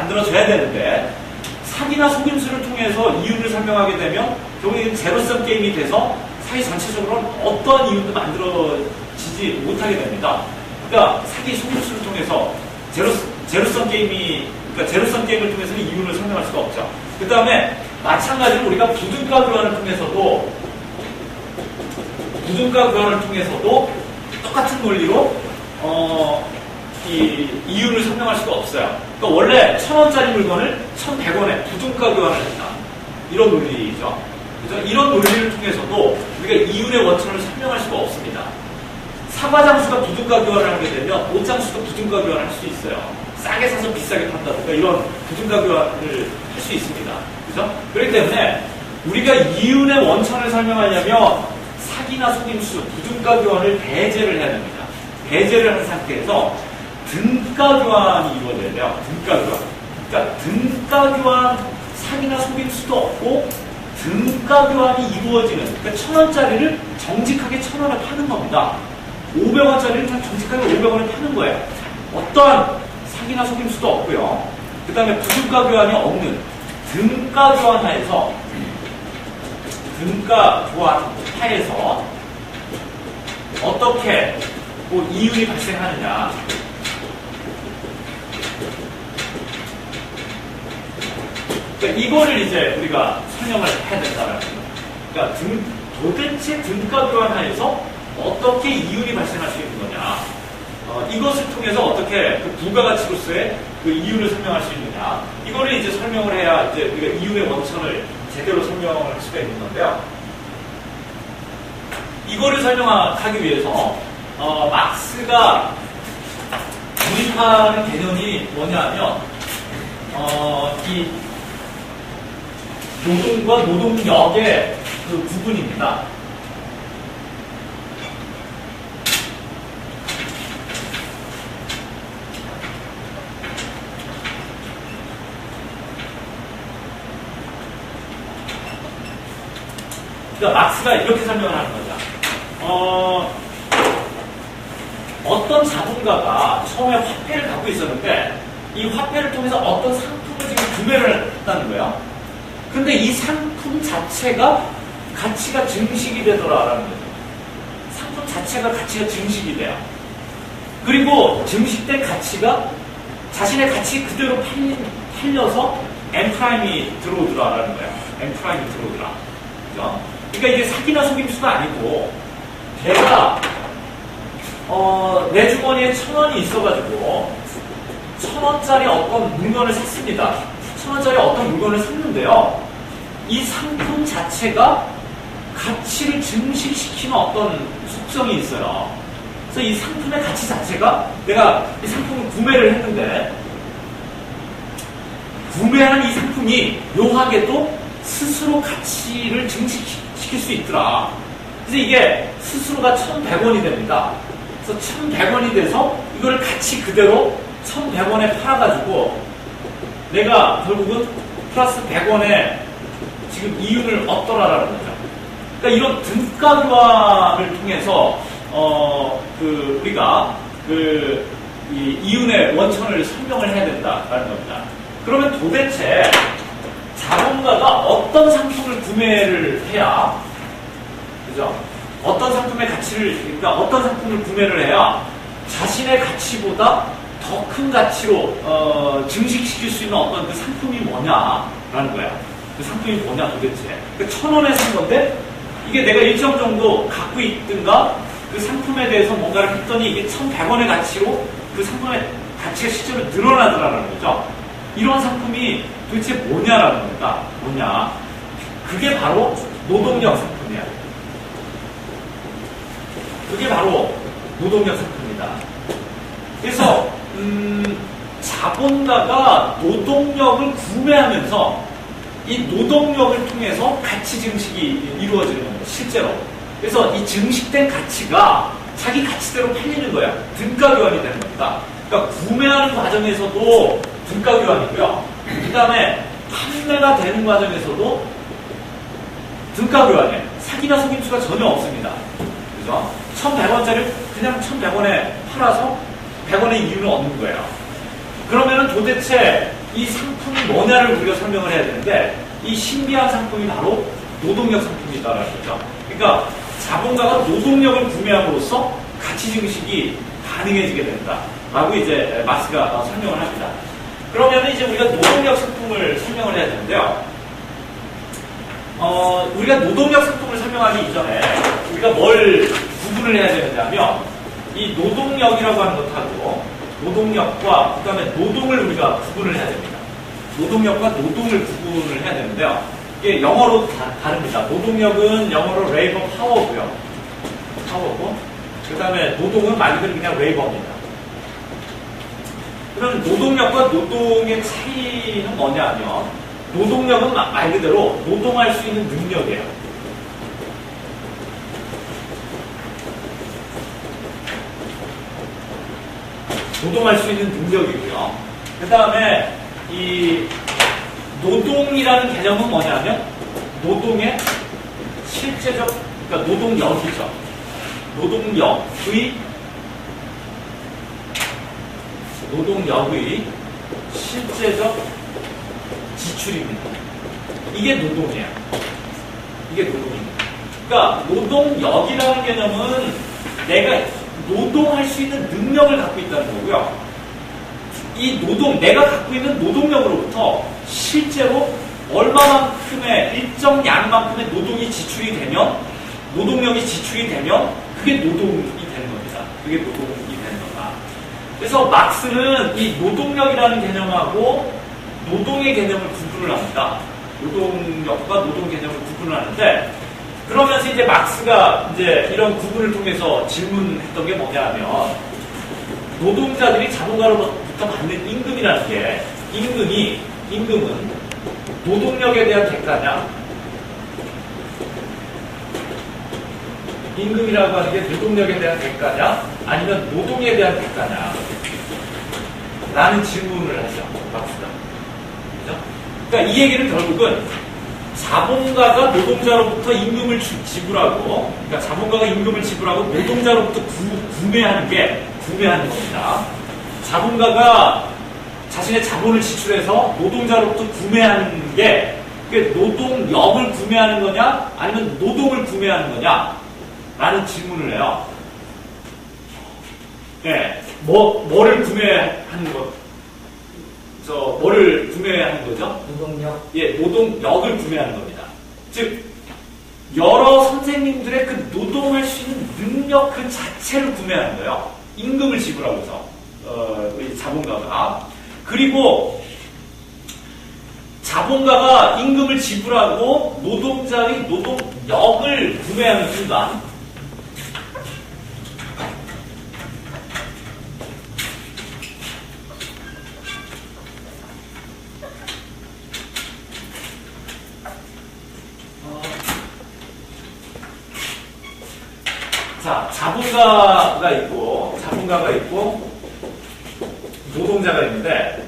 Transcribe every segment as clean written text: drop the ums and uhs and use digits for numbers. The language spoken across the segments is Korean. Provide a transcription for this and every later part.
만들어져야 되는데 사기나 속임수를 통해서 이윤을 설명하게 되면 결국에 제로섬 게임이 돼서 사기 전체적으로는 어떠한 이윤도 만들어지지 못하게 됩니다. 그러니까 사기 속임수를 통해서 제로섬 게임을 통해서는 이윤을 설명할 수가 없죠. 그 다음에 마찬가지로 우리가 부등가 교환을 통해서도 똑같은 논리로 이 이윤을 설명할 수가 없어요. 그러니까 원래 1,000원짜리 물건을 1,100원에 부등가 교환을 했다. 이런 논리죠. 그죠? 이런 논리를 통해서도 우리가 이윤의 원천을 설명할 수가 없습니다. 사과장수가 부등가 교환을 하게 되면 옷장수도 부등가 교환을 할 수 있어요. 싸게 사서 비싸게 판다든가 이런 부등가 교환을 할 수 있습니다. 그죠? 그렇기 때문에 우리가 이윤의 원천을 설명하려면 사기나 속임수, 부등가 교환을 배제를 해야 됩니다. 배제를 한 상태에서 등가 교환이 이루어져야 돼요. 등가 교환. 그러니까 등가 교환, 사기나 속임수도 없고 등가 교환이 이루어지는, 그러니까 1,000원짜리를 정직하게 1,000원에 파는 겁니다. 500원짜리를 정직하게 500원에 파는 거예요. 어떠한 사기나 속임수도 없고요. 그 다음에 부등가 교환이 없는 등가 교환 하에서 어떻게 이윤이 발생하느냐. 그러니까 이거를 이제 우리가 설명을 해야 된다는 거예요. 그러니까 도대체 등가 교환 하에서 어떻게 이윤이 발생할 수 있는 거냐. 이것을 통해서 어떻게 그 부가가치로서의 그 이윤을 설명할 수 있느냐. 이거를 이제 설명을 해야 이제 우리가 이윤의 원천을 제대로 설명을 할 수가 있는 건데요. 이거를 설명하기 위해서 막스가 도입하는 개념이 뭐냐면 이 노동과 노동력의 그 구분입니다. 그러니까 막스가 이렇게 설명을 하는 거죠. 어떤 자본가가 처음에 화폐를 갖고 있었는데 이 화폐를 통해서 어떤 상품을 지금 구매를 했다는 거예요. 근데 이 상품 자체가 가치가 증식이 되더라라는 거죠. 상품 자체가 가치가 증식이 돼요. 그리고 증식된 가치가 자신의 가치 그대로 팔려서 M'이 들어오더라라는 거예요. M'이 들어오더라. 그죠? 그러니까 이게 사기나 속임수가 아니고 내가 내 주머니에 1,000원이 있어가지고 1,000원짜리 어떤 물건을 샀습니다. 1,000원짜리 어떤 물건을 샀는데요. 이 상품 자체가 가치를 증식시키는 어떤 속성이 있어요. 그래서 이 상품의 가치 자체가 내가 이 상품을 구매를 했는데 구매한 이 상품이 묘하게도 스스로 가치를 증식시킬 수 있더라. 그래서 이게 스스로가 1,100원이 됩니다. 그래서 1,100원이 돼서 이거를 가치 그대로 1,100원에 팔아가지고 내가 결국은 플러스 100원에 지금 이윤을 얻더라라는 거죠. 그러니까 이런 등가 교환을 통해서 우리가 이 이윤의 원천을 설명을 해야 된다라는 겁니다. 그러면 도대체 자본가가 어떤 상품을 구매를 해야, 그죠? 어떤 상품의 가치를, 그러니까 어떤 상품을 구매를 해야 자신의 가치보다 더 큰 가치로 증식시킬 수 있는 어떤 그 상품이 뭐냐라는 거야. 그 상품이 뭐냐 도대체. 그 1,000원에 산 건데 이게 내가 일정 정도 갖고 있든가 그 상품에 대해서 뭔가를 했더니 이게 1,100원의 가치로 그 상품의 가치가 실제로 늘어나더라는 거죠. 이런 상품이 도대체 뭐냐라는 겁니다. 뭐냐. 그게 바로 노동력 상품이야. 그게 바로 노동력 상품이다. 그래서 자본가가 노동력을 구매하면서 이 노동력을 통해서 가치 증식이 이루어지는 겁니다. 실제로. 그래서 이 증식된 가치가 자기 가치대로 팔리는 거야. 등가 교환이 되는 겁니다. 그러니까 구매하는 과정에서도 등가 교환이고요. 그 다음에 판매가 되는 과정에서도 등가 교환이에요. 사기나 속임수가 전혀 없습니다. 그죠? 1,100원짜리를 그냥 1,100원에 팔아서 100원의 이윤을 얻는 거예요. 그러면은 도대체 이 상품이 뭐냐를 우리가 설명을 해야 되는데 이 신비한 상품이 바로 노동력 상품이다라는 거죠. 그러니까 자본가가 노동력을 구매함으로써 가치 증식이 가능해지게 된다라고 이제 막스가 설명을 합니다. 그러면 이제 우리가 노동력 상품을 설명을 해야 되는데요. 우리가 노동력 상품을 설명하기 이전에 우리가 뭘 구분을 해야 되느냐면 이 노동력이라고 하는 것하고 노동력과 그 다음에 노동을 우리가 구분을 해야 됩니다. 노동력과 노동을 구분을 해야 되는데요. 이게 영어로 다릅니다. 노동력은 영어로 레이버 파워고요. 파워고 그 다음에 노동은 말 그대로 그냥 레이버입니다. 그럼 노동력과 노동의 차이는 뭐냐면 노동력은 말 그대로 노동할 수 있는 능력이에요. 노동할 수 있는 능력이고요. 그 다음에 이 노동이라는 개념은 뭐냐면 노동의 실제적, 그러니까 노동력이죠. 노동력의 실제적 지출입니다. 이게 노동이에요. 이게 노동입니다. 그러니까 노동력이라는 개념은 내가 노동할 수 있는 능력을 갖고 있다는 거고요. 이 노동, 내가 갖고 있는 노동력으로부터 실제로 얼마만큼의 일정 양만큼의 노동이 지출이 되면, 노동력이 지출이 되면 그게 노동이 되는 겁니다. 그게 노동이 되는 거다. 그래서 막스는 이 노동력이라는 개념하고 노동의 개념을 구분을 합니다. 노동력과 노동 개념을 구분을 하는데, 그러면서 이제 막스가 이제 이런 구분을 통해서 질문했던 게 뭐냐면, 노동자들이 자본가로부터 받는 임금이라는 게, 임금은 노동력에 대한 대가냐, 임금이라고 하는 게 노동력에 대한 대가냐, 아니면 노동에 대한 대가냐, 라는 질문을 하죠, 막스가. 그죠? 그러니까 이 얘기는 결국은 자본가가 노동자로부터 임금을 지불하고, 그러니까 자본가가 임금을 지불하고 노동자로부터 구매하는 겁니다. 자본가가 자신의 자본을 지출해서 노동자로부터 구매하는 게 그게 노동력을 구매하는 거냐, 아니면 노동을 구매하는 거냐, 라는 질문을 해요. 네, 뭐를 구매하는 거? 뭐를 구매하는 거죠? 노동력. 예, 노동력을 구매하는 겁니다. 즉, 여러 선생님들의 그 노동할 수 있는 능력 그 자체를 구매하는 거예요. 임금을 지불하고서, 우리 자본가가. 그리고, 자본가가 임금을 지불하고 노동자의 노동력을 구매하는 순간, 자, 자본가가 있고 노동자가 있는데,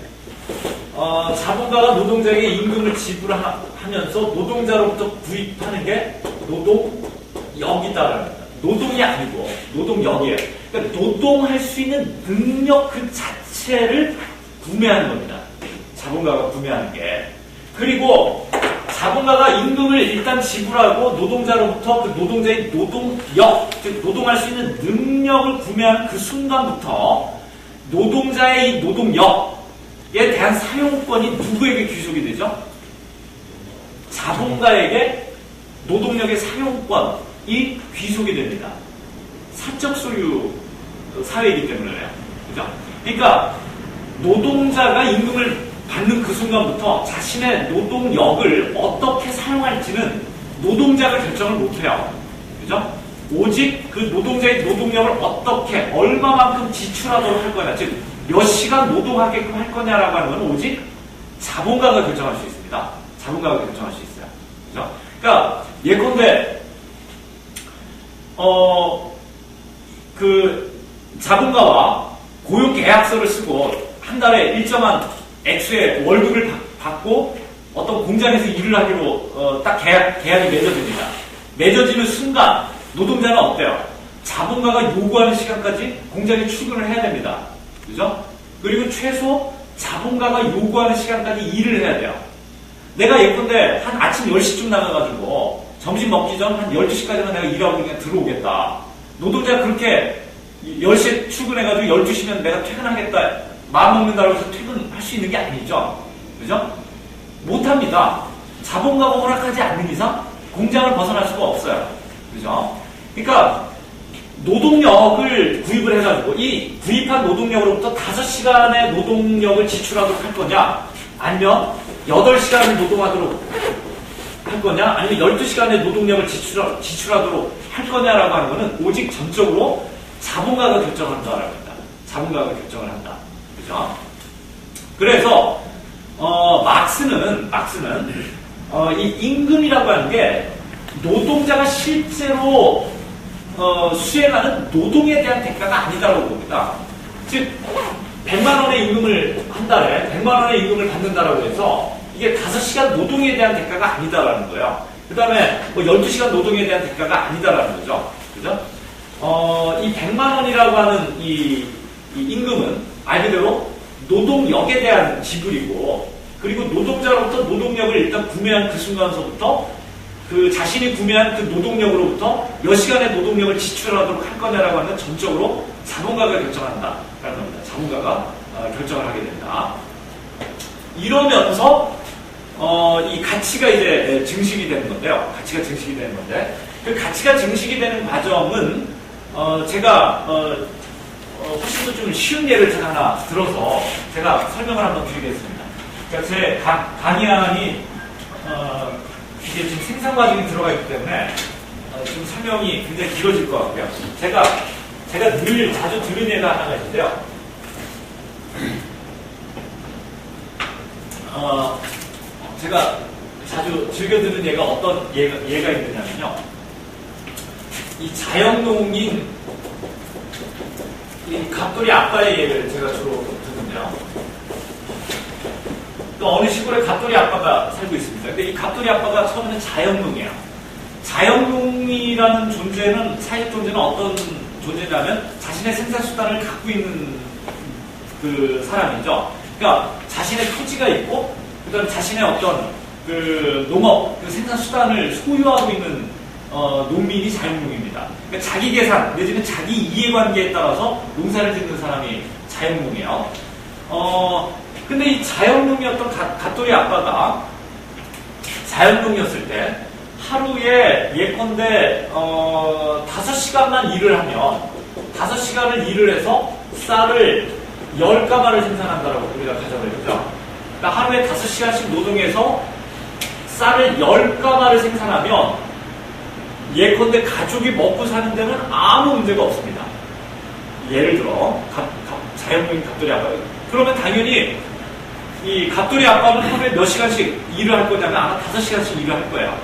자본가가 노동자에게 임금을 지불하면서 노동자로부터 구입하는 게 노동력이다라는 겁니다. 노동이 아니고 노동력이에요. 그러니까 노동할 수 있는 능력 그 자체를 구매하는 겁니다. 자본가가 구매하는 게. 그리고 자본가가 임금을 일단 지불하고 노동자로부터 그 노동자의 노동력, 즉 노동할 수 있는 능력을 구매하는 그 순간부터 노동자의 이 노동력에 대한 사용권이 누구에게 귀속이 되죠? 자본가에게 노동력의 사용권이 귀속이 됩니다. 사적 소유 사회이기 때문에요. 그죠? 그러니까 노동자가 임금을 받는 그 순간부터 자신의 노동력을 어떻게 사용할지는 노동자가 결정을 못해요. 그죠? 오직 그 노동자의 노동력을 어떻게, 얼마만큼 지출하도록 할 거냐, 즉, 몇 시간 노동하게끔 할 거냐라고 하는 건 오직 자본가가 결정할 수 있습니다. 자본가가 결정할 수 있어요. 그죠? 그러니까, 예컨대, 그, 자본가와 고용계약서를 쓰고 한 달에 일정한 액수의 월급을 받고 어떤 공장에서 일을 하기로 딱 계약이 맺어집니다. 맺어지는 순간 노동자는 어때요? 자본가가 요구하는 시간까지 공장에 출근을 해야 됩니다. 그죠? 그리고 최소 자본가가 요구하는 시간까지 일을 해야 돼요. 내가 예컨대 한 아침 10시쯤 나가가지고 점심 먹기 전 한 12시까지만 내가 일하고 그냥 들어오겠다. 노동자가 그렇게 10시에 출근해가지고 12시면 내가 퇴근하겠다. 마음먹는다고 해서 퇴근할 수 있는 게 아니죠. 그죠? 못합니다. 자본가가 허락하지 않는 이상 공장을 벗어날 수가 없어요. 그죠? 그러니까 노동력을 구입을 해가지고 이 구입한 노동력으로부터 5시간의 노동력을 지출하도록 할 거냐, 아니면 8시간을 노동하도록 할 거냐, 아니면 12시간의 노동력을 지출하도록 할 거냐라고 하는 것은 오직 전적으로 자본가가 결정을 한다라고 합니다. 자본가가 결정을 한다. 그죠? 그래서 막스는 이 임금이라고 하는 게 노동자가 실제로 수행하는 노동에 대한 대가가 아니다라고 봅니다. 즉 100만 원의 임금을 한 달에 100만 원의 임금을 받는다라고 해서 이게 5시간 노동에 대한 대가가 아니다라는 거예요. 그 다음에 뭐 12시간 노동에 대한 대가가 아니다라는 거죠. 그죠? 이 100만 원이라고 하는 이 임금은 말 그대로 노동력에 대한 지불이고, 그리고 노동자로부터 노동력을 일단 구매한 그 순간서부터 그 자신이 구매한 그 노동력으로부터 몇 시간의 노동력을 지출하도록 할 거냐라고 하는 건 전적으로 자본가가 결정한다라는 겁니다. 자본가가 결정을 하게 된다. 이러면서 이 가치가 이제 증식이 되는 건데요. 가치가 증식이 되는 건데, 그 가치가 증식이 되는 과정은 제가 훨씬 더 좀 쉬운 예를 제가 하나 들어서 제가 설명을 한번 드리겠습니다. 그러니까 제 강의안이 이게 지금 생산 과정이 들어가 있기 때문에 좀 설명이 굉장히 길어질 것 같고요. 제가 늘 자주 들은 예가 하나가 있는데요. 제가 자주 즐겨 듣는 예가 어떤 예가 있느냐면요. 이 자연농인 이 갑돌이 아빠의 예를 제가 주로 듣는데요. 또 어느 시골에 갑돌이 아빠가 살고 있습니다. 근데 이 갑돌이 아빠가 처음에는 자연농이에요. 자연농이라는 존재는, 사회적 존재는 어떤 존재냐면 자신의 생산수단을 갖고 있는 그 사람이죠. 그러니까 자신의 토지가 있고, 그 다음에 자신의 어떤 그 농업, 그 생산수단을 소유하고 있는 농민이 자연농입니다. 그러니까 자기 계산, 내지는 자기 이해관계에 따라서 농사를 짓는 사람이 자연농이에요. 근데 이 자연농이었던 갓돌이 아빠가 자연농이었을 때 하루에 예컨대 5시간만 일을 하면 5시간을 일을 해서 쌀을 10가마를 생산한다라고 우리가 가정을 해보죠. 그러니까 하루에 5시간씩 노동해서 쌀을 10가마를 생산하면 예컨대 가족이 먹고 사는 데는 아무 문제가 없습니다. 예를 들어 자연농인 갑돌이 아빠, 그러면 당연히 이 갑돌이 아빠는 하루에 몇 시간씩 일을 할 거냐면 아마 5시간씩 일을 할 거예요.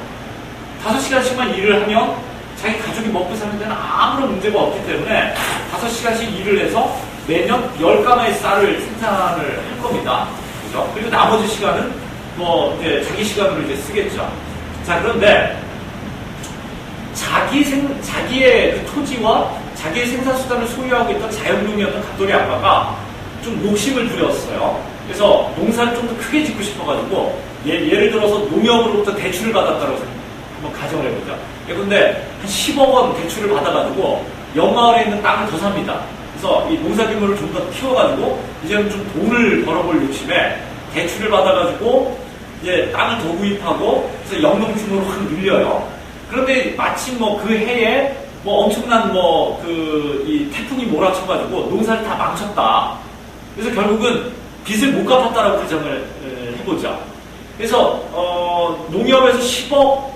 5시간씩만 일을 하면 자기 가족이 먹고 사는 데는 아무런 문제가 없기 때문에 5시간씩 일을 해서 매년 10가마의 쌀을 생산을 할 겁니다. 그죠? 그리고 나머지 시간은 뭐 이제 자기 시간으로 이제 쓰겠죠. 자, 그런데 자기의 그 토지와 자기의 생산수단을 소유하고 있던 자연농이었던 갑돌이 아빠가 좀 욕심을 부렸어요. 그래서 농사를 좀 더 크게 짓고 싶어가지고 예를 들어서 농협으로부터 대출을 받았다고 한번 가정을 해보죠. 근데 한 10억 원 대출을 받아가지고 옆마을에 있는 땅을 더 삽니다. 그래서 이 농사 규모를 좀 더 키워가지고 이제는 좀 돈을 벌어볼 욕심에 대출을 받아가지고 이제 땅을 더 구입하고 그래서 영농 규모로 확 늘려요. 그런데 마침 뭐 그 해에 뭐 엄청난 뭐 이 태풍이 몰아쳐가지고 농사를 다 망쳤다. 그래서 결국은 빚을 못 갚았다라고 가정을 해보자. 그래서 농협에서 10억,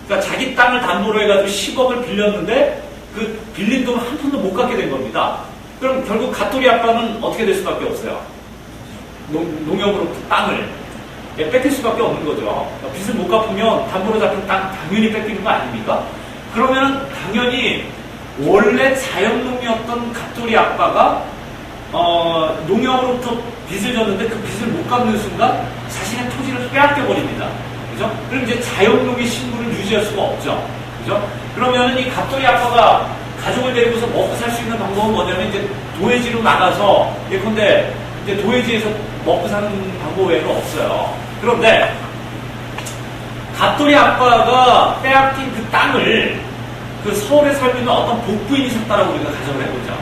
그러니까 자기 땅을 담보로 해가지고 10억을 빌렸는데 그 빌린 돈을 한 푼도 못 갚게 된 겁니다. 그럼 결국 갓돌이 아빠는 어떻게 될 수밖에 없어요. 농협으로부터 땅을 뺏길 수밖에 없는 거죠. 빚을 못 갚으면 담보로 잡힌 땅 당연히 뺏기는 거 아닙니까? 그러면 당연히 원래 자연농이었던 갓돌이 아빠가 농협으로부터 빚을 졌는데 그 빚을 못 갚는 순간 자신의 토지를 빼앗겨 버립니다. 그죠? 그럼 이제 자연농의 신분을 유지할 수가 없죠. 그죠? 그러면은 이 갓돌이 아빠가 가족을 데리고서 먹고 살 수 있는 방법은 뭐냐면 이제 도회지로 나가서 예컨대 이제 도회지에서 먹고 사는 방법 외에는 없어요. 그런데 갑돌이 아빠가 빼앗긴 그 땅을 그 서울에 살고 있는 어떤 복부인이 샀다라고 우리가 가정을 해보자.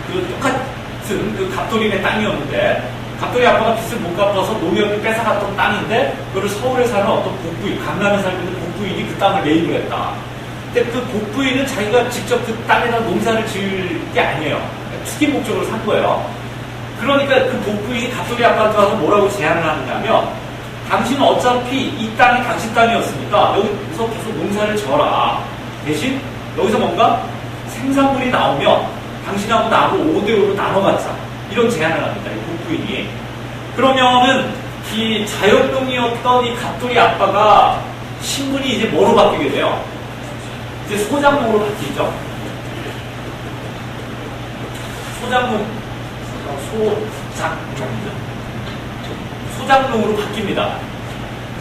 그 똑같은 그 갑돌이네 땅이었는데 갑돌이 아빠가 빚을 못 갚아서 농협이 뺏어갔던 땅인데 그걸 서울에 사는 어떤 복부인, 강남에 살고 있는 복부인이 그 땅을 매입을 했다. 근데 그 복부인은 자기가 직접 그 땅에다 농사를 지을 게 아니에요. 투기 목적으로 산 거예요. 그러니까 그 복부인이 갑돌이 아빠한테 와서 뭐라고 제안을 하느냐면 당신은 어차피 이 땅이 당신 땅이었으니까 여기서 계속 농사를 져라. 대신 여기서 뭔가 생산물이 나오면 당신하고 나하고 5대5로 나눠 갖자. 이런 제안을 합니다. 이 복부인이. 그러면은 이 자연농이었던 이 갑돌이 아빠가 신분이 이제 뭐로 바뀌게 돼요? 이제 소장농으로 바뀌죠. 소장농으로 바뀝니다.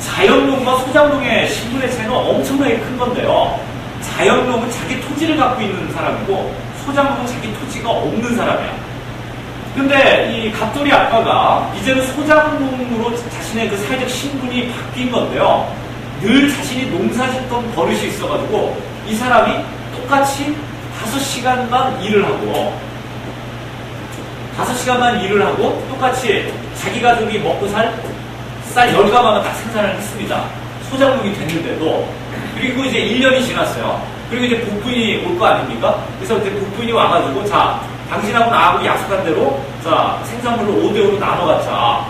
자연농과 소장농의 신분의 차이는 엄청나게 큰 건데요. 자연농은 자기 토지를 갖고 있는 사람이고 소장농은 자기 토지가 없는 사람이야. 근데 이 갑돌이 아빠가 이제는 소장농으로 자신의 그 사회적 신분이 바뀐 건데요. 늘 자신이 농사짓던 버릇이 있어가지고 이 사람이 똑같이 5시간만 일을 하고 똑같이 자기 가족이 먹고 쌀 10가마만 딱 생산을 했습니다. 소장농이 됐는데도. 그리고 이제 1년이 지났어요. 그리고 이제 복부인이 올 거 아닙니까? 그래서 이제 복부인이 와가지고 자, 당신하고 나하고 약속한 대로 자, 생산물로 5대5로 나눠 갖자.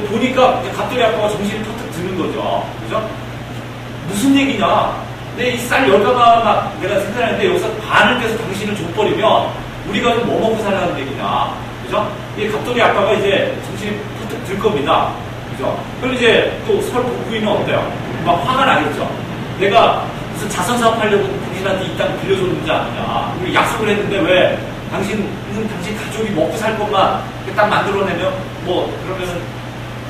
보니까 이제 갑돌이 아빠가 정신이 퍼뜩 드는 거죠. 그죠? 무슨 얘기냐? 근데 이 쌀 10가마가 내가 생산했는데 여기서 반을 떼서 당신을 줘버리면 우리가 좀 뭐 먹고 살라는 얘기냐? 그죠? 이 갑돌이 아빠가 이제 정신이 퍼뜩 들 겁니다. 그죠? 그럼 이제 또 서울 복부인은 어때요? 막 화가 나겠죠? 내가 무슨 자선사업 하려고 당신한테 이 땅 빌려줬는지 아니냐? 우리 약속을 했는데 왜 당신 가족이 먹고 살 것만 딱 만들어내면 뭐 그러면은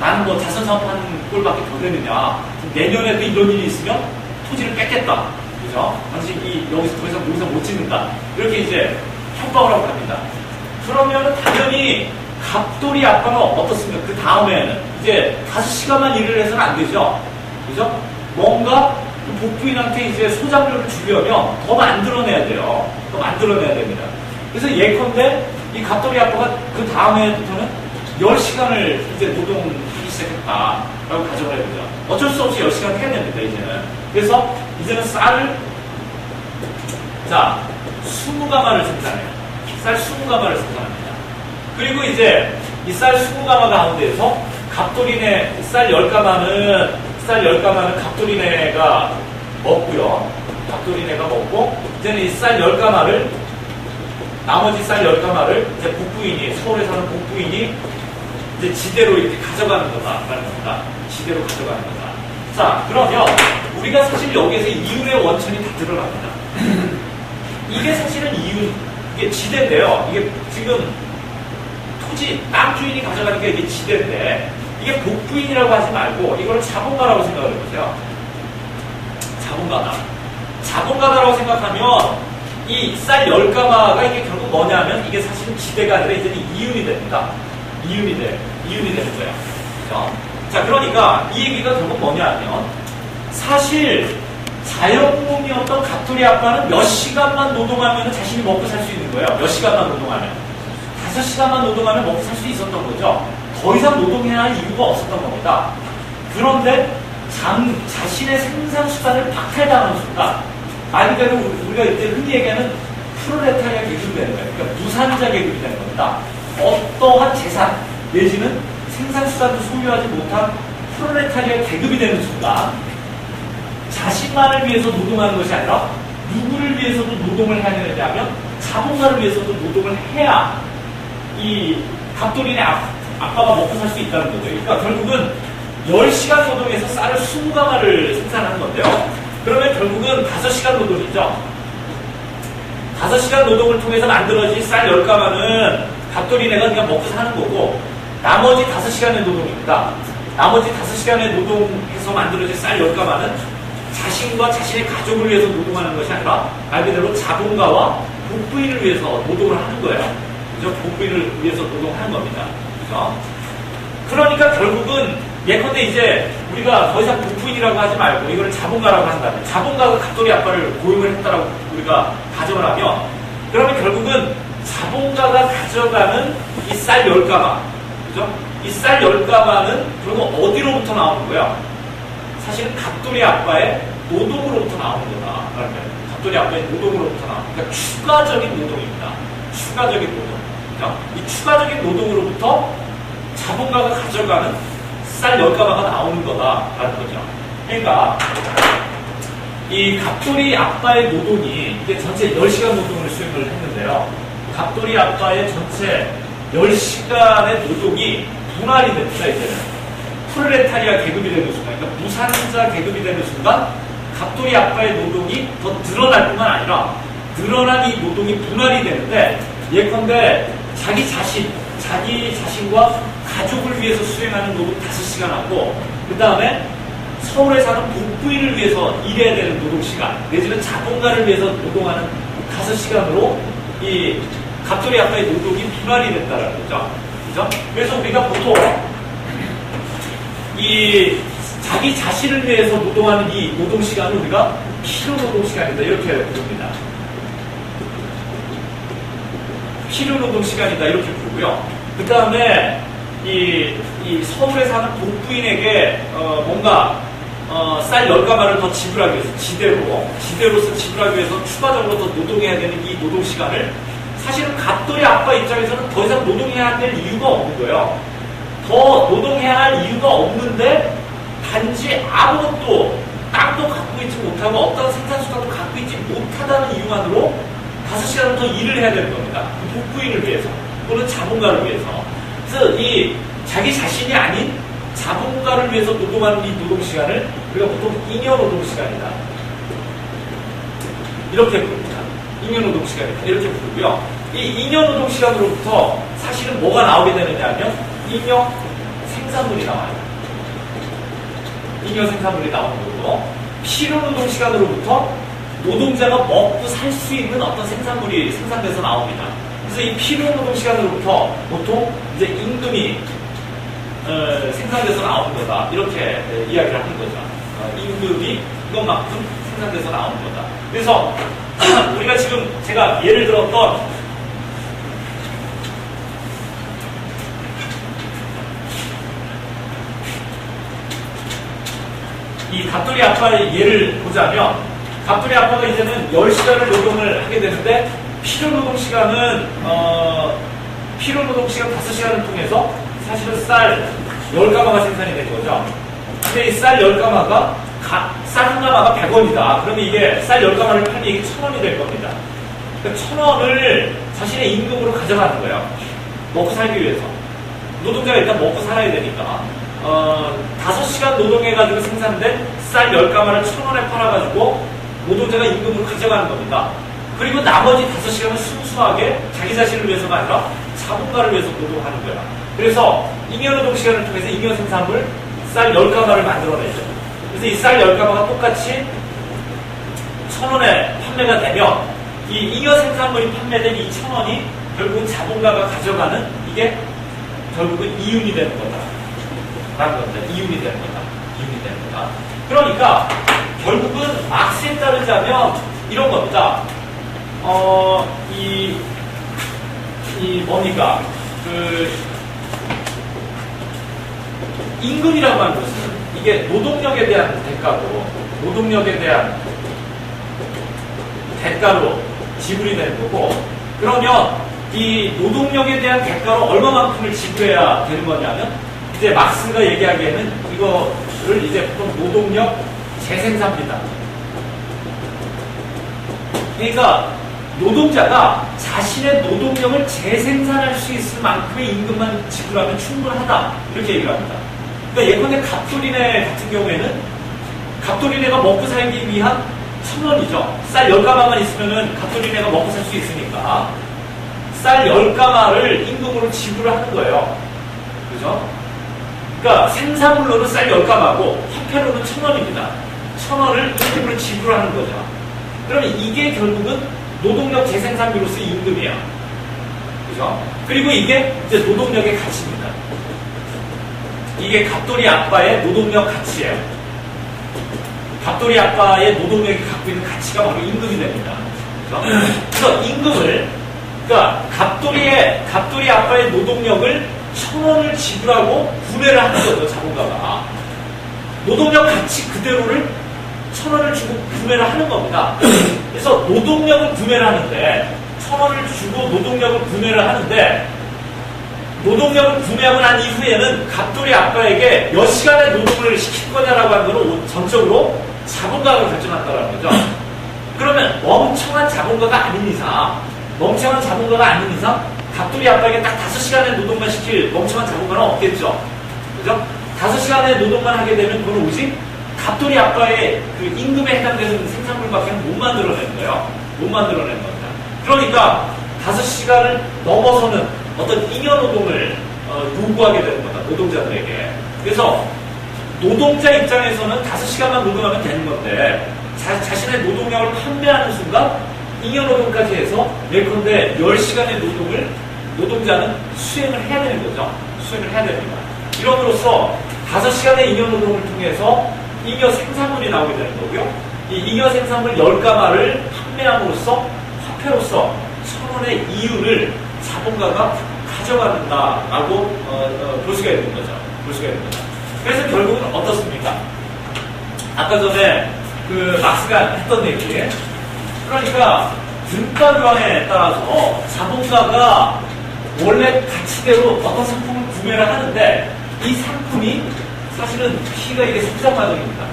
나는 뭐 자선사업 하는 꼴밖에 더 되느냐? 내년에도 이런 일이 있으면 토지를 뺏겠다. 그죠? 당신이 여기서 더 이상 농사 못 짓는다. 이렇게 이제 협박을 하고 갑니다. 그러면 당연히 갑돌이 아빠가 어떻습니까? 그 다음에는 이제 5시간만 일을 해서는 안 되죠. 그죠? 뭔가 그 복부인한테 이제 소장료를 주려면 더 만들어내야 돼요. 더 만들어내야 됩니다. 그래서 예컨대 이 갑돌이 아빠가 그 다음에부터는 10시간을 이제 노동하기 시작했다라고 가정을 해보죠. 어쩔 수 없이 10시간 해야 됩니다, 이제는. 그래서 이제는 쌀을 자, 20가마를 생산해요. 쌀 20가마를 생산합니다. 그리고 이제 이 쌀 20가마 가운데에서 갑돌이네 쌀 10가마는 갑돌이네가 먹고요. 갑돌이네가 먹고 이제는 이 쌀 10가마를 나머지 쌀 10가마를 이제 복부인이 서울에 사는 복부인이 이제 지대로 이렇게 가져가는 거다라는 겁니다. 지대로 가져가는 거다. 자, 그러면 우리가 사실 여기에서 이윤의 원천이 다 들어갑니다. 이게 사실은 이게 지대인데요. 이게 지금 토지, 땅 주인이 가져가니까 이게 지대인데 이게 복부인이라고 하지 말고 이걸 자본가라고 생각을 해보세요. 자본가다라고 생각하면 이 쌀 10가마가 이게 결국 뭐냐면 이게 사실은 지대가 아니라 이제는 이윤이 됩니다. 이윤이 되는 거예요. 그렇죠? 자, 그러니까 이 얘기가 결국 뭐냐면 사실 자연농이었던 갑돌이 아빠는 몇 시간만 노동하면 자신이 먹고 살 수 있는 거예요. 몇 시간만 노동하면. 5시간만 노동하면 먹고 살 수 있었던 거죠. 더 이상 노동해야 할 이유가 없었던 겁니다. 그런데 자신의 생산 수단을 박탈당하는 순간, 말 그대로 우리가 이제 흔히 얘기하는 프롤레타리아 계급이 되는 거예요. 그러니까 무산자 계급이 되는 겁니다. 어떠한 재산 내지는 생산 수단도 소유하지 못한 프롤레타리아 계급이 되는 순간 자신만을 위해서 노동하는 것이 아니라 누구를 위해서도 노동을 해야 되느냐 하면 자본가를 위해서도 노동을 해야 이 갑돌이네 아빠가 먹고 살 수 있다는 거죠. 그러니까 결국은 10시간 노동에서 쌀을 20가마를 생산하는 건데요. 그러면 결국은 5시간 노동이죠. 5시간 노동을 통해서 만들어진 쌀 10가마는 갑돌이네가 그냥 먹고 사는 거고 나머지 5시간의 노동입니다. 나머지 5시간의 노동해서 만들어진 쌀 10가마는 자신과 자신의 가족을 위해서 노동하는 것이 아니라 말 그대로 자본가와 복부인을 위해서 노동을 하는 거예요. 그죠? 복부인을 위해서 노동하는 겁니다. 그죠? 그러니까 결국은 예컨대 이제 우리가 더 이상 복부인이라고 하지 말고 이거를 자본가라고 한다면 자본가가 갑돌이 아빠를 고용을 했다라고 우리가 가정을 하면 그러면 결국은 자본가가 가져가는 이 쌀 10가마 그죠? 이 쌀 10가마는 결국 어디로부터 나오는 거야? 사실은 갑돌이 아빠의 노동으로부터 나오는 거다. 갑돌이 아빠의 노동으로부터 나오는 그러니까 추가적인 노동입니다. 추가적인 노동. 그죠? 이 추가적인 노동으로부터 자본가가 가져가는 쌀 10가마가 나오는 거다라는 거죠. 그러니까 이 갑돌이 아빠의 노동이 이게 전체 10시간 노동을 수행을 했는데요. 갑돌이 아빠의 전체 10시간의 노동이 분할이 됩니다. 이제는 프롤레타리아 계급이 되는 순간, 그러니까 무산자 계급이 되는 순간 갑돌이 아빠의 노동이 더 늘어날 뿐만 아니라 늘어난 이 노동이 분할이 되는데 예컨대 자기 자신과 가족을 위해서 수행하는 노동 5시간하고 그 다음에 서울에 사는 복부인을 위해서 일해야 되는 노동시간 내지는 자본가를 위해서 노동하는 5시간으로 이 갑돌이 아빠의 노동이 분할이 된다는 거죠. 그죠? 그래서 우리가 보통 이 자기 자신을 위해서 노동하는 이 노동시간을 우리가 필요노동시간이다 이렇게 부릅니다. 필요노동시간이다 이렇게 부르고요. 그 다음에 이 서울에 사는 복부인에게 뭔가 쌀 10가마를 더 지불하기 위해서 지대로서 지불하기 위해서 추가적으로 더 노동해야 되는 이 노동시간을 사실은 갑돌이 아빠 입장에서는 더 이상 노동해야 될 이유가 없는 거예요. 더 노동해야 할 이유가 없는데 단지 아무것도 땅도 갖고 있지 못하고 어떤 생산수단도 갖고 있지 못하다는 이유만으로 5시간을 더 일을 해야 되는 겁니다. 그 복부인을 위해서 또는 자본가를 위해서. 그래서 이 자기 자신이 아닌 자본가를 위해서 노동하는 이 노동시간을 우리가 보통 잉여노동시간이다 이렇게 부릅니다. 잉여노동시간이다 이렇게 부르고요. 이 잉여노동시간으로부터 사실은 뭐가 나오게 되느냐 하면 잉여 생산물이 나와요. 잉여 생산물이 나오는 거고 필요노동시간으로부터 노동자가 먹고 살 수 있는 어떤 생산물이 생산돼서 나옵니다. 그래서 이 필요노동시간으로부터 보통 이제 임금이 생산돼서 나오는 거다 이렇게 이야기를 하는 거죠. 임금이 이것만큼 생산돼서 나오는 거다. 그래서 우리가 지금 제가 예를 들었던 이 갑돌이 아빠의 예를 보자면 갑돌이 아빠가 이제는 10시간을 노동을 하게 되는데 필요노동시간은 필요노동시간 5시간을 통해서 사실은 쌀 10가마가 생산이 된 거죠. 근데 이 쌀 10가마가 쌀 한 가마가 100원이다. 그러면 이게 쌀 10가마를 팔면 이게 1000원이 될 겁니다. 그러니까 1000원을 자신의 임금으로 가져가는 거예요. 먹고 살기 위해서. 노동자가 일단 먹고 살아야 되니까 5시간 노동해가지고 생산된 쌀 10가마를 1000원에 팔아가지고 노동자가 임금으로 가져가는 겁니다. 그리고 나머지 5시간은 순수하게 자기 자신을 위해서가 아니라 자본가를 위해서 노동하는 거야. 그래서 잉여노동시간을 통해서 잉여 생산물 쌀 10가마를 만들어내죠. 그래서 이 쌀 10가마가 똑같이 1000원에 판매가 되면 이 잉여 생산물이 판매된 이 1000원이 결국은 자본가가 가져가는 이게 결국은 이윤이 되는 거다. 라는 겁니다. 이윤이 되는 거다. 이윤이 되는 거다. 그러니까 결국은 막스에 따르자면 이런 겁니다. 뭡니까? 임금이라고 하는 것은 이게 노동력에 대한 대가로 지불이 되는 거고, 그러면 이 노동력에 대한 대가로 얼마만큼을 지불해야 되는 거냐면, 이제 막스가 얘기하기에는 이거를 이제 보통 노동력 재생산비다. 그러니까 노동자가 자신의 노동력을 재생산할 수 있을 만큼의 임금만 지불하면 충분하다 이렇게 얘기를 합니다. 그러니까 예컨대 갑돌이네 같은 경우에는 갑돌이네가 먹고 살기 위한 1000원이죠. 쌀 10가마만 있으면은 갑돌이네가 먹고 살 수 있으니까 쌀 10가마를 임금으로 지불을 하는 거예요. 그죠? 그러니까 생산물로는 쌀 10가마고 화폐로는 1000원입니다. 1000원을 임금으로 지불하는 거죠. 그러면 이게 결국은 노동력 재생산비로서의 임금이야. 그죠? 그리고 이게 이제 노동력의 가치입니다. 이게 갑돌이 아빠의 노동력 가치예요. 갑돌이 아빠의 노동력이 갖고 있는 가치가 바로 임금이 됩니다. 그죠? 그래서 임금을, 그러니까 갑돌이 아빠의 노동력을 1,000원을 지불하고 구매를 하는 거죠, 자본가가. 노동력 가치 그대로를 1,000원을 주고 구매를 하는 겁니다. 그래서 노동력을 구매를 하는데, 1,000원을 주고 노동력을 구매를 하는데, 노동력을 구매하고 난 이후에는 갑돌이 아빠에게 몇 시간의 노동을 시킬 거냐라고 하는 건 전적으로 자본가가 결정한다는 거죠. 그러면 멍청한 자본가가 아닌 이상, 갑돌이 아빠에게 딱 5시간의 노동만 시킬 멍청한 자본가는 없겠죠. 그죠? 5시간의 노동만 하게 되면 그건 오직 갑돌이 아빠의 그 임금에 해당되는 생산물밖에 못 만들어내는 거예요. 못 만들어내는 겁니다. 그러니까 5시간을 넘어서는 어떤 잉여노동을 요구하게 되는 거다, 노동자들에게. 그래서 노동자 입장에서는 5시간만 노동하면 되는 건데 자신의 노동력을 판매하는 순간 잉여노동까지 해서 예컨대 10시간의 노동을 노동자는 수행을 해야 되는 거죠. 수행을 해야 됩니다. 이럼으로써 5시간의 잉여노동을 통해서 잉여 생산물이 나오게 되는 거고요. 이 잉여 생산물 10가마를 판매함으로써 화폐로서 1,000원의 이윤을 자본가가 가져간다라고 볼 수가 있는 거죠. 그래서 결국은 어떻습니까? 아까 전에 그 막스가 했던 얘기. 그러니까 등가 교환에 따라서 자본가가 원래 가치대로 어떤 상품을 구매를 하는데 이 상품이 사실은 키가 이게 생산 과정입니다.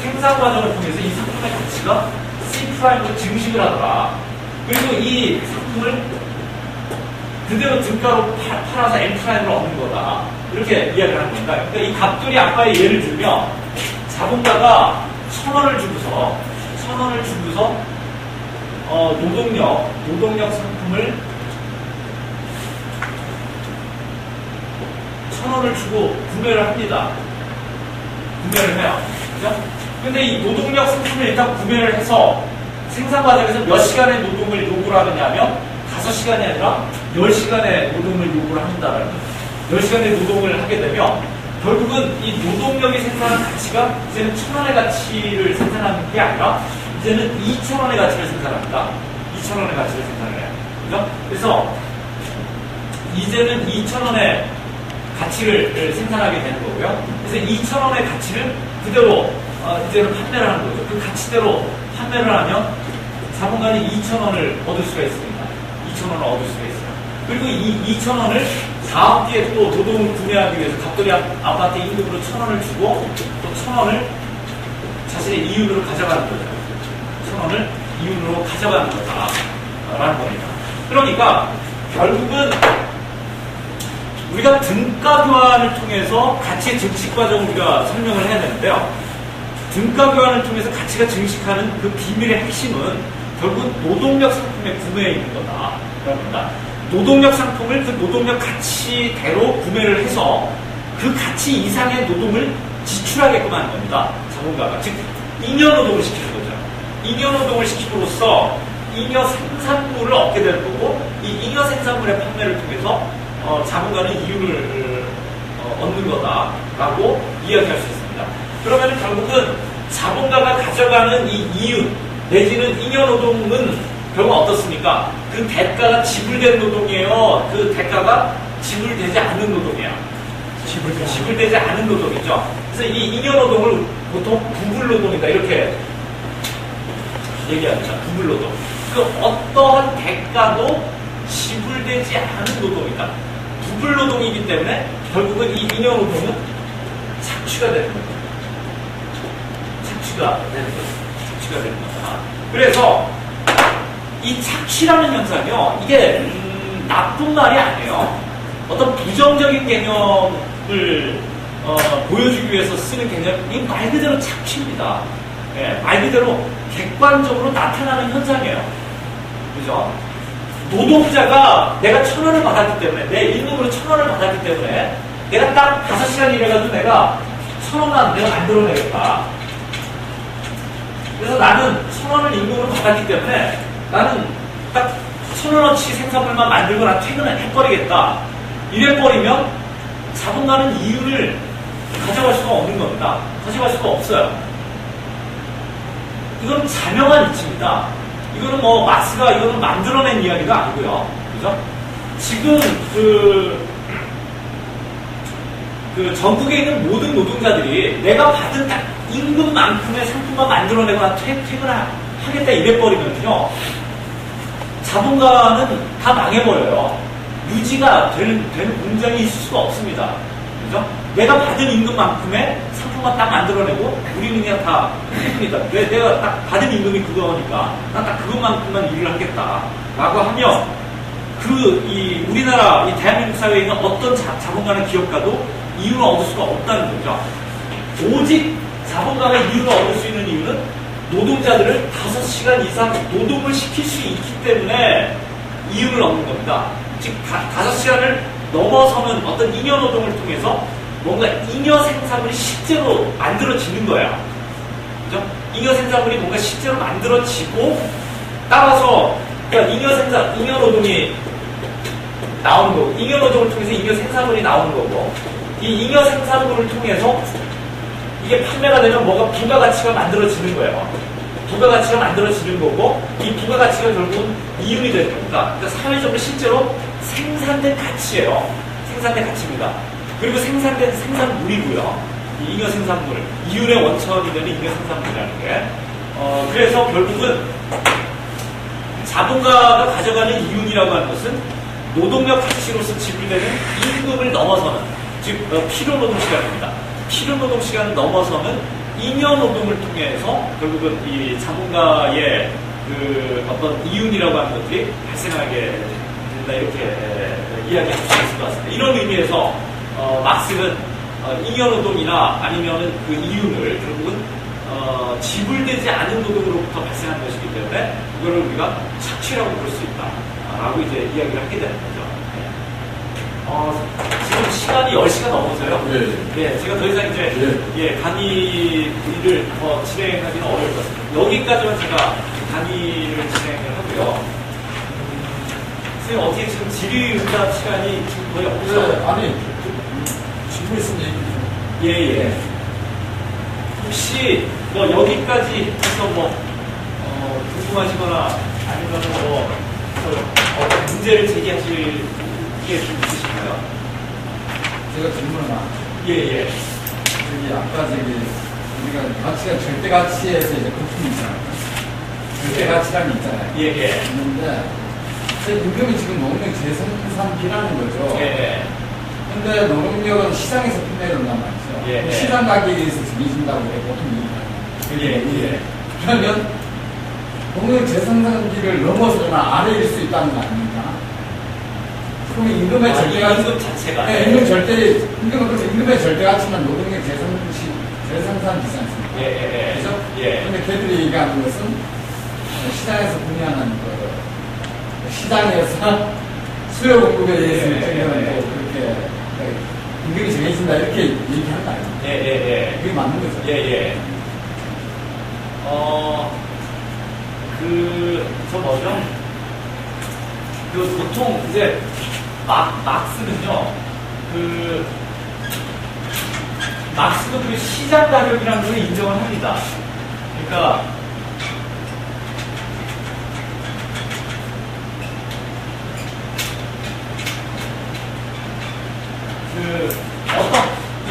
생산 과정을 통해서 이 상품의 가치가 C'으로 증식을 하더라. 그리고 이 상품을 그대로 등가로 팔아서 M'으로 얻는 거다. 이렇게 이야기를 하는 겁니다. 그러니까 이 갑돌이 아빠의 예를 들면 자본가가 1,000원을 주고서 노동력 상품을 1,000원을 주고 구매를 합니다. 구매를 해요. 그죠? 근데 이 노동력 상품을 일단 구매를 해서 생산 과정에서 몇 시간의 노동을 요구를 하느냐면 5시간이 아니라 10시간의 노동을 요구를 한다는 거예요. 10시간의 노동을 하게 되면 결국은 이 노동력이 생산하는 가치가 이제는 1,000원의 가치를 생산하는 게 아니라 이제는 2,000원의 가치를 생산합니다. 2,000원의 가치를 생산해요. 그죠? 그래서 이제는 2,000원의 가치를 생산하게 되는 거고요. 그래서 2,000원의 가치를 그대로 이제는 판매를 하는 거죠. 그 가치대로 판매를 하면 자본가는 2,000원을 얻을 수가 있습니다. 2,000원을 얻을 수가 있어요. 그리고 이 2,000원을 다음 뒤에 또 노동을 구매하기 위해서 갑돌이 아파트 임금으로 1,000원을 주고 또 1,000원을 자신의 이윤으로 가져가는 거죠. 1,000원을 이윤으로 가져가는 거다라는 겁니다. 그러니까 결국은 우리가 등가 교환을 통해서 가치의 증식 과정을 우리가 설명을 해야 되는데요. 등가 교환을 통해서 가치가 증식하는 그 비밀의 핵심은 결국은 노동력 상품의 구매에 있는 거다. 그럽니다. 노동력 상품을 그 노동력 가치대로 구매를 해서 그 가치 이상의 노동을 지출하게끔 하는 겁니다. 자본가가. 즉, 잉여노동을 시키는 거죠. 잉여노동을 시킴으로써 잉여 생산물을 얻게 되는 거고, 이 잉여 생산물의 판매를 통해서 자본가는 이윤을 얻는 거다라고 이야기할 수 있습니다. 그러면 결국은 자본가가 가져가는 이 이윤 내지는 잉여노동은 결국 어떻습니까? 그 대가가 지불된 노동이에요. 그 대가가 지불되지 않는 노동이에요. 지불되지 않은 노동이죠. 그래서 이 잉여노동을 보통 부불노동이다 이렇게 얘기합니다. 부불노동. 그 어떠한 대가도 지불되지 않은 노동이다. 부불노동이기 때문에 결국은 이 잉여노동은 착취가 되는 거죠. 착취가 되는 거다. 그래서 이 착취라는 현상이요, 이게 나쁜 말이 아니에요. 어떤 부정적인 개념을 보여주기 위해서 쓰는 개념, 이 말 그대로 착취입니다. 예, 말 그대로 객관적으로 나타나는 현상이에요. 그죠? 노동자가 내가 1,000원을 받았기 때문에, 내 임금으로 1,000원을 받았기 때문에, 내가 딱 5시간 일해가지고 내가 1,000원만 내가 만들어내겠다. 그래서 나는 1,000원을 임금으로 받았기 때문에, 나는 딱 1,000원어치 생산물만 만들고 나 퇴근을 해버리겠다. 이래버리면 자본가는 이윤을 가져갈 수가 없는 겁니다. 가져갈 수가 없어요. 이건 자명한 이치입니다. 이거는 뭐 막스가 이거는 만들어낸 이야기가 아니고요. 그죠? 지금 전국에 있는 모든 노동자들이 내가 받은 딱 임금만큼의 상품만 만들어내고 나 퇴근하겠다 이래버리면요. 자본가는 다 망해버려요. 유지가 되는 공장이 있을 수가 없습니다. 그죠? 내가 받은 임금만큼의 상품만 딱 만들어내고 우리는 그냥 다 퇴근이다. 내가 딱 받은 임금이 그거니까 난 딱 그것만큼만 일을 하겠다. 라고 하면 우리나라 이 대한민국 사회에 있는 어떤 자본가나 기업가도 이윤을 얻을 수가 없다는 거죠. 오직 자본가가 이윤을 얻을 수 있는 이유는 노동자들을 5시간 이상 노동을 시킬 수 있기 때문에 이윤을 얻는 겁니다. 즉 5시간을 넘어서는 어떤 잉여 노동을 통해서 뭔가 잉여 생산물이 실제로 만들어지는 거야. 그죠? 잉여 생산물이 뭔가 실제로 만들어지고 따라서 그러니까 잉여 노동이 나오는 거고 잉여 노동을 통해서 잉여 생산물이 나오는 거고 이 잉여 생산물을 통해서 이게 판매가 되면 뭐가 부가가치가 만들어지는 거예요. 부가가치가 만들어지는 거고 이 부가가치가 결국은 이윤이 되는 겁니다. 그러니까 사회적으로 실제로 생산된 가치예요. 생산된 가치입니다. 그리고 생산된 생산물이고요. 이 잉여 생산물, 이윤의 원천이 되는 잉여 생산물이라는 게 그래서 결국은 자본가가 가져가는 이윤이라고 하는 것은 노동력 가치로서 지불되는 임금을 넘어서는 즉 필요노동 시간입니다. 필요노동 시간을 넘어서는 잉여 노동을 통해서 결국은 이 자본가의 어떤 이윤이라고 하는 것들이 발생하게 된다 이렇게 이야기할 수 있을 것 같습니다. 이런 의미에서 막스는 잉여 노동이나 아니면은 그 이윤을 결국은 지불되지 않은 노동으로부터 발생하는 것이기 때문에 이거를 우리가 착취라고 볼 수 있다라고 이제 이야기를 하게 되는 거죠. 지금 시간이 10시가 넘어서요. 네, 제가 더 이상 이제 강의를 더 진행하기는 어려울 것 같습니다. 여기까지만 제가 강의를 진행을 하고요. 선생님 어떻게 지금 질의응답 시간이 지금 거의 없어요? 아니, 질문 있으면 얘기해. 예. 혹시 뭐 여기까지 해서 뭐 궁금하시거나 아니면 어떤 문제를 제기하실 게 좀 있으신가요? 제가 질문을 하나. 예. 아까 우리가 가치가 절대 가치에서 이제 거품이 있잖아요. 절대 가치라는 게 있잖아요. 예. 있는데, 임금이 지금 노동력 재생산비라는 거죠. 예. 근데 노동력은 시장에서 판매를 한단 말이죠. 예. 시장 가격에 의해서 정해진다고 해 보통 얘기하는 예. 그러면 노동력 재생산비를 넘어서거나 아래일 수 있다는 거 아닙니까? 그러면 임금의 절대 가치. 임금 자체가. 네, 임금은 그래서 임금의 절대 가치는 노동력 재생산비지 않습니까? 예. 그죠? 예. 근데 걔들이 얘기하는 것은 시장에서 분양하는 시장에서 수요 공급에 의해서 또 그렇게 임금이 정해진다 이렇게 얘기하는 거 아닙니까? 예. 그게 맞는 거죠. 예. 보통 이제 막스는요, 막스도 그 시장 가격이라는 걸 인정을 합니다. 그러니까,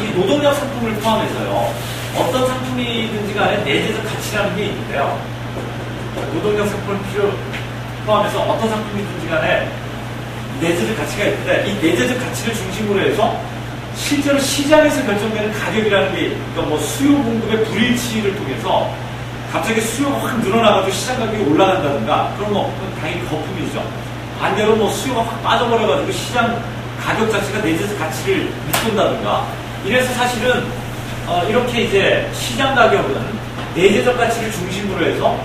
이 노동력 상품을 포함해서요, 어떤 상품이든지 간에 내재적 가치라는 게 있는데요. 노동력 상품을 포함해서 어떤 상품이든지 간에 내재적 가치가 있는데, 이 내재적 가치를 중심으로 해서 실제로 시장에서 결정되는 가격이라는 게, 그러니까 뭐 수요 공급의 불일치를 통해서 갑자기 수요가 확 늘어나가지고 시장 가격이 올라간다든가, 그럼 뭐 당연히 거품이죠. 반대로 뭐 수요가 확 빠져버려가지고 시장 가격 자체가 내재적 가치를 밑돈다든가, 이래서 사실은 이렇게 이제 시장 가격은 내재적 가치를 중심으로 해서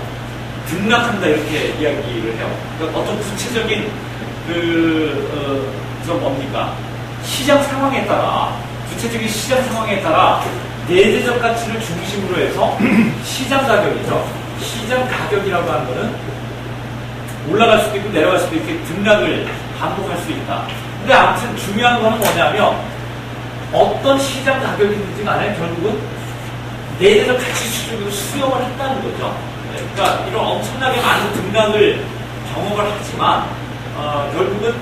등락한다 이렇게 이야기를 해요. 그러니까 어떤 구체적인 뭡니까? 시장 상황에 따라, 구체적인 시장 상황에 따라 내재적 가치를 중심으로 해서 시장 가격이죠. 시장 가격이라고 하는 거는 올라갈 수도 있고 내려갈 수도 있고 등락을 반복할 수 있다. 근데 아무튼 중요한 거는 뭐냐면 어떤 시장 가격이든지 간에 결국은 내재적 가치 수준으로 수렴을 했다는 거죠. 그러니까 이런 엄청나게 많은 등락을 경험을 하지만 결국은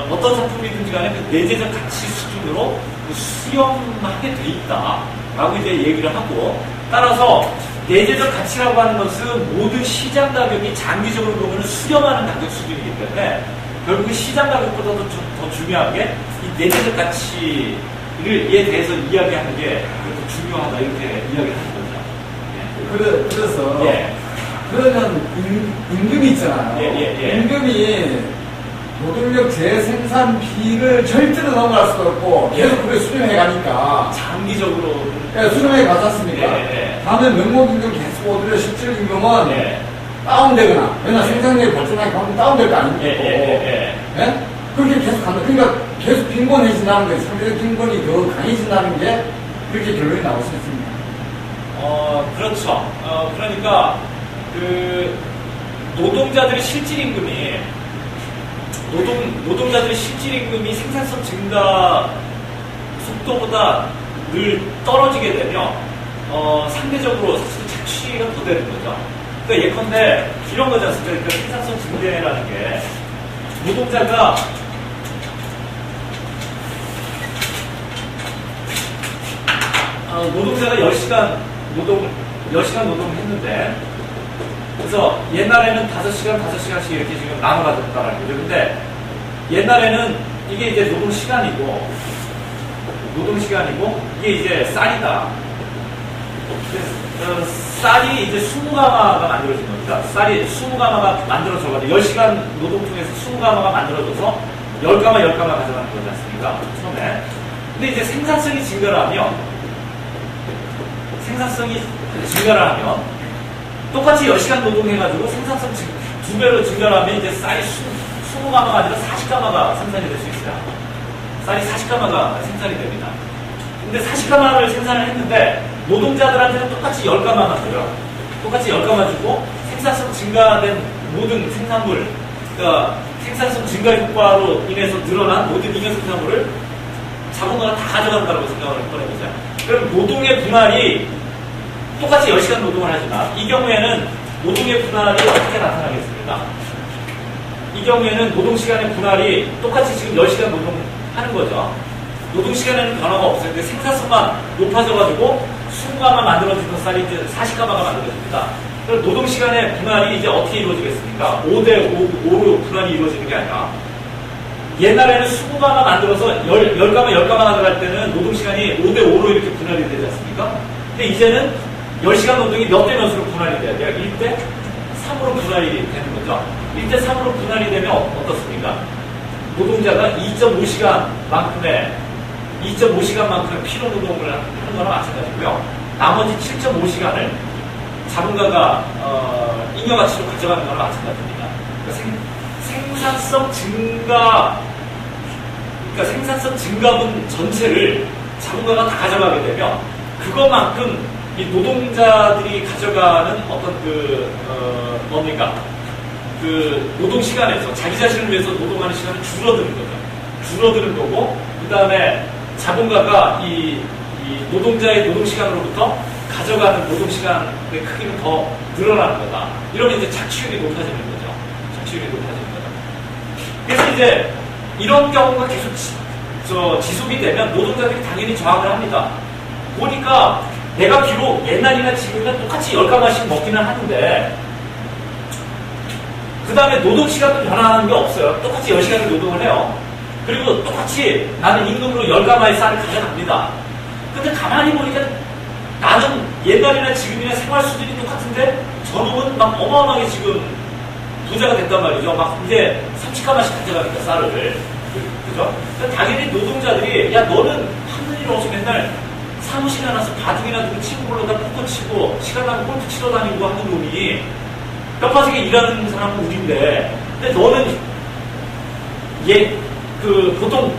어떤 상품이든지 간에 그 내재적 가치 수준으로 수렴하게 돼 있다라고 이제 얘기를 하고, 따라서 내재적 가치라고 하는 것은 모든 시장 가격이 장기적으로 보면 수렴하는 가격 수준이기 때문에 결국 시장 가격보다도 더 중요한 게 이 내재적 가치에 대해서 이야기하는 게 중요하다, 이렇게 이야기를 하는 거죠. 그래서 예. 그러면 임금이 있잖아요. 예. 임금이 노동력 재생산비를 절대로 넘어갈 수도 없고 계속 그게 수렴해 가니까 장기적으로 수렴해 가지 않습니까? 다음에 명목임금 계속 오더라도 실질임금은 다운되거나, 왜냐면 생산력이 발전하게 가면 다운될 거 아닙니까? 예? 그렇게 계속 간다. 그러니까 계속 빈곤해진다는 거예요. 상대적 빈곤이 더 강해진다는 게 그렇게 결론이 나올 수 있습니다. 그렇죠. 그러니까 그 노동자들의 실질임금이 노동자들의 실질임금이 생산성 증가 속도보다 늘 떨어지게 되면 상대적으로 사실 착취가 더 되는 거죠. 그러니까 예컨대 이런 거지 않습니까? 그러니까 생산성 증대라는 게 노동자가 노동자가 10시간 노동을 했는데, 그래서 옛날에는 5시간씩 이렇게 지금 나눠 가졌다는 거죠. 근데 옛날에는 이게 이제 노동시간이고, 이게 이제 쌀이다. 쌀이 이제 20가마가 만들어진 겁니다. 쌀이 20가마가 만들어져가지고 10시간 노동 통해서 20가마가 만들어져서 10가마 가져가는 거지 않습니까? 처음에. 근데 이제 생산성이 증가를 하면 똑같이 10시간 노동해가지고 생산성 2배로 증가를 하면 이제 쌀이 20가마가 아니라 40가마가 생산이 될 수 있어요. 쌀이 40가마가 생산이 됩니다. 근데 40가마를 생산을 했는데 노동자들한테는 똑같이 10가마만 줘요. 똑같이 10가마 주고 생산성 증가된 모든 생산물, 그러니까 생산성 증가 효과로 인해서 늘어난 모든 잉여 생산물을 자본가가 다 가져간다고 생각을 해보세요. 그럼 노동의 분할이 똑같이 10시간 노동을 하지만 이 경우에는 노동의 분할이 어떻게 나타나겠습니까? 이 경우에는 노동시간의 분할이 똑같이 지금 10시간 노동하는 거죠. 노동시간에는 변화가 없어요. 근데 생산성만 높아져가지고 20가마 만들어지던 쌀이 이제 40가마가 만들어집니다. 그럼 노동시간의 분할이 이제 어떻게 이루어지겠습니까? 5대5로 분할이 이루어지는 게 아니라, 옛날에는 20가마 만들어서 10가마 가져갈 때는 노동시간이 5대5로 이렇게 분할이 되지 않습니까? 근데 이제는 10시간 노동이 몇 대 몇으로 분할이 돼야 돼요? 1대 3으로 분할이 되는 거죠. 1대 3으로 분할이 되면 어떻습니까? 노동자가 2.5시간만큼의 피로 노동을 하는 거나 마찬가지고요. 나머지 7.5시간을 자본가가 잉여가치로 가져가는 거나 마찬가지입니다. 그러니까 생산성 증가분 전체를 자본가가 다 가져가게 되면 그것만큼 이 노동자들이 가져가는 어떤 노동 시간에서 자기 자신을 위해서 노동하는 시간은 줄어드는 거죠. 줄어드는 거고, 그 다음에 자본가가 이 노동자의 노동 시간으로부터 가져가는 노동 시간의 크기는 더 늘어나는 거다. 이러면 이제 착취율이 높아지는 거죠. 그래서 이제 이런 경우가 계속 지속이 되면 노동자들이 당연히 저항을 합니다. 보니까 내가 비록 옛날이나 지금이나 똑같이 10가마씩 먹기는 하는데, 그 다음에 노동시간도 변화하는 게 없어요. 똑같이 10시간을 노동을 해요. 그리고 똑같이 나는 임금으로 10가마의 쌀을 가져갑니다. 근데 가만히 보니까 나는 옛날이나 지금이나 생활 수준이 똑같은데 저놈은 막 어마어마하게 지금 부자가 됐단 말이죠. 막 이제 30가마씩 가져가니까 쌀을. 그죠? 당연히 노동자들이, 야, 너는 하는 일 없이 맨날 사무실에 나서 바둑이나 두고 치고 불러다 포커 치고 시간 나면 골프 치러 다니고 하는 놈이 뼈빠지게 일하는 사람은 우린데, 근데 너는 보통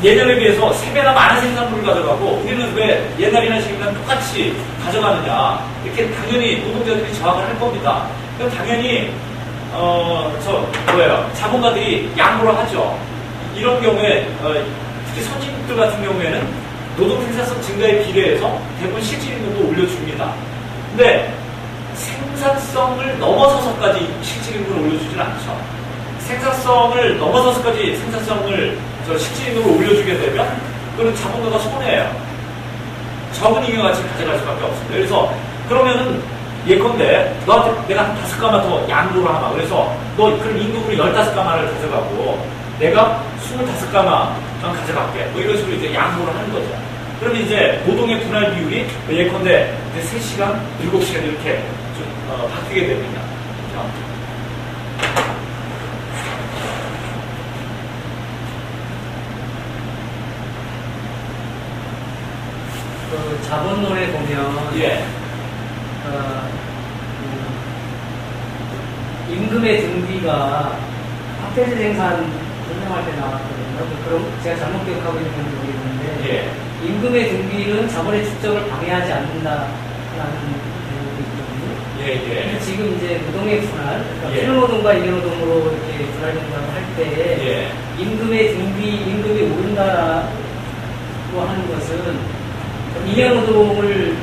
예전에 비해서 3배나 많은 생산물을 가져가고 우리는 왜 옛날이나 지금이나 똑같이 가져가느냐, 이렇게 당연히 노동자들이 저항을 할 겁니다. 그럼 당연히 자본가들이 양보를 하죠. 이런 경우에, 특히 선진국들 같은 경우에는 노동 생산성 증가에 비례해서 대부분 실질임금도 올려줍니다. 근데 생산성을 넘어서서까지 실질임금을 올려주진 않죠. 생산성을 넘어서서까지 실질임금을 올려주게 되면 그건 자본가가 손해예요. 적은 잉여가치 가져갈 수밖에 없습니다. 그래서 그러면은 예컨대 너한테 내가 한 5가마 더 양보를 하마. 그래서 너 그럼 임금으로 15가마를 가져가고 내가 25가마 가져갈게. 뭐 이런 식으로 이제 양보를 하는 거죠. 그러면 이제 노동의 분할 비율이 예컨대 3시간, 7시간 이렇게 좀 바뀌게 됩니다. 그렇죠? 그 자본론에 보면 예. 임금의 등비가 학대지 생산 설명할 때 나왔거든요. 그럼 제가 잘못 기억하고 있는지 모르겠는데 예. 임금의 등비는 자본의 축적을 방해하지 않는다라는 내용이 있거든요. 예. 지금 이제 노동의 분할, 그러니까 예. 필노동과 임의노동으로 이렇게 분할된다고 할 때 예. 임금의 등비, 임금이 오른다라고 하는 것은 잉여노동을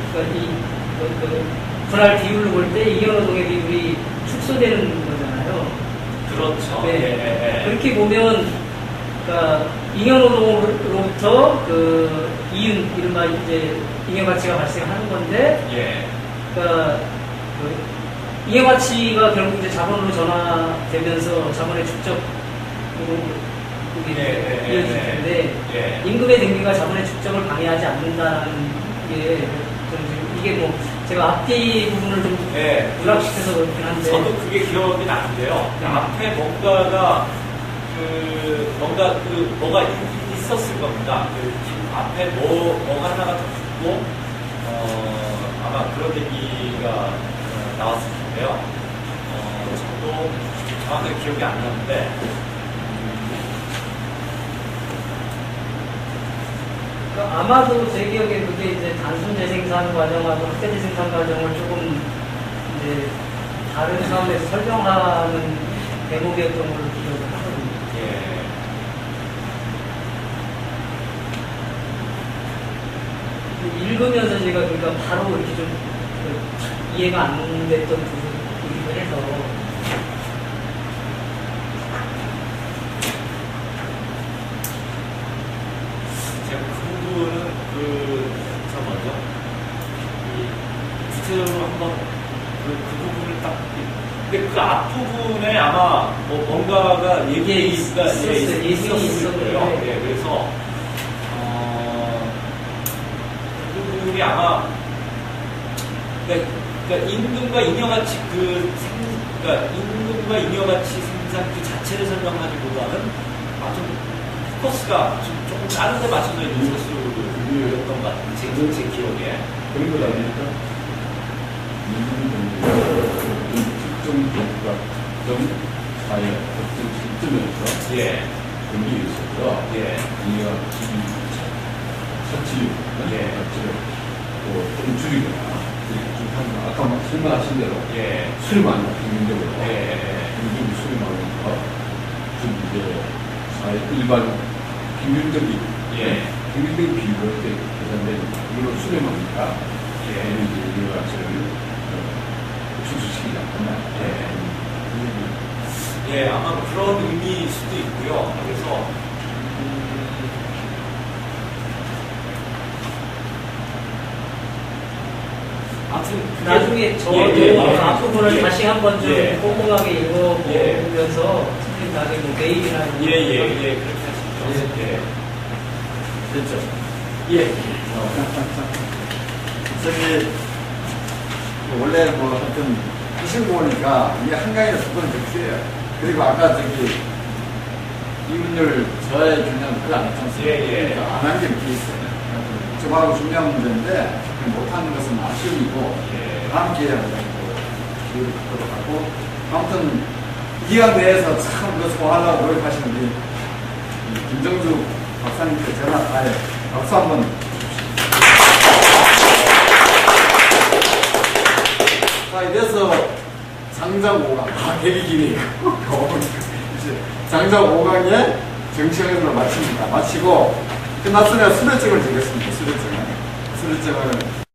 분할 비율로 볼 때 잉여노동의 비율이 축소되는 거잖아요. 그렇죠. 네. 그렇게 보면 그러니까 잉여노동으로부터 그 이윤, 이른바 이제 잉여가치가 발생하는 건데, 예. 그러니까 그 잉여가치가 결국 이제 자본으로 전환되면서 자본의 축적으로 이어질 텐데, 임금의 등비가 자본의 축적을 방해하지 않는다는 게 이게 뭐 제가 앞뒤 부분을 좀 누락시켜서 그렇긴 한데 저도 그게 기억이 나는데요. 앞에 뭔가가 뭐가 있었을 겁니다. 앞에 뭐가 하나가 더 붙고 아마 그런 얘기가 나왔을 텐데요. 저도 정확하게 기억이 안 나는데 아마도 제 기억에 그게 이제 단순 재생산 과정하고 확대 재생산 과정을 조금 이제 다른 차원에서 설명하는 대목이었던 걸로 기억을 하거든요. 예. 읽으면서 제가 그러니까 바로 이렇게 좀 이해가 안 됐던 부분이기도 해서 제가 그 부분은 구체적으로 한번 그 부분을 딱 근데 그 앞부분에 아마 뭔가가 얘기가 있었을 거예요. 예, 그래서 그 부분이 아마 그러니까 임금과 잉여가치 그러니까 임금과 잉여가치 생산 그 자체를 설명하기보다는 좀 포커스가 조금 다른 데 맞춰져 있는 것으로 였던 것 같아요. 제 기억에. 그런 거 아닙니까? 특정 조건과 특정 사회, 특정 시점에서 경기에 있어서 우리가 지금 사치율, 가치를 좀 줄이거나 아까 설명하신 대로 수렴하는 거, 평균적으로 평균 수렴하는 거, 좀 이제 사회 일반 평균적인 평균적인 비율로 이렇게 계산되는 이걸로 수렴하니까 이제 우리가 가치를 축소시키지 않나. 아마 그런 의미일 수도 있고요. 그래서 아무튼 나중에 저도 앞부분을 다시 한번 좀 꼼꼼하게 읽어보면서 나중에 뭐 메일이나 그렇게 하시죠. 됐죠. 저기 원래 하여튼 하시고 보니까 이게 한강이나 수도는 백수예요. 그리고 아까 이문율 저의 중요한 그거 안 했지 않습니까? 안 한 게 이렇게 있어요. 저하고 중요한 문제인데 못하는 것은 아쉬움이고 다음 기회에 기회를 갖도록 하고 아무튼 기간 내에서 참 그거 소화하려고 노력하시는 우리 김정주 박사님께 전화 박수 한번 자, 이래서 장장 5강. 아, 되게 기네요. 이제 장장 5강에 정치형으로 마칩니다. 마치고 끝났으면 수료증을 주겠습니다. 수료증을.